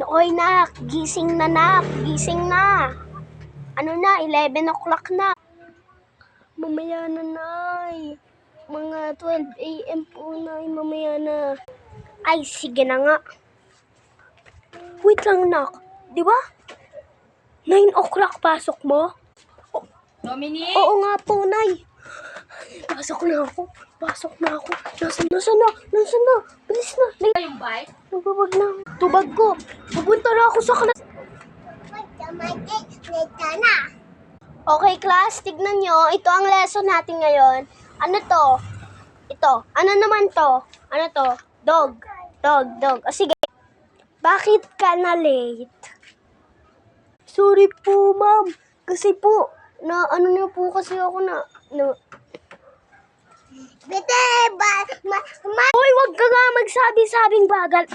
Oy, nak, gising na, nak. Gising na. Ano na, 11 o'clock na. Mamaya na, nay. Mga 12 a.m. po, nay. Mamaya na. Ay, sige na nga. Wait lang, nak. Di ba? 9 o'clock pasok mo? Dominic? Oo nga po, nay. Pasok na ako. Nasaan na? Bilis na. Yung bike? Nababag na. Tubag ko. Pupunta na ako sa class. Okay, class. Tignan nyo. Ito ang lesson natin ngayon. Ano to? Ito. Ano naman to? Ano to? Dog. O sige. Bakit ka na late? Sorry po, ma'am. Kasi po, ano niyo po kasi ako Bete, Hoy, wag ka nga magsabi-sabing bagal.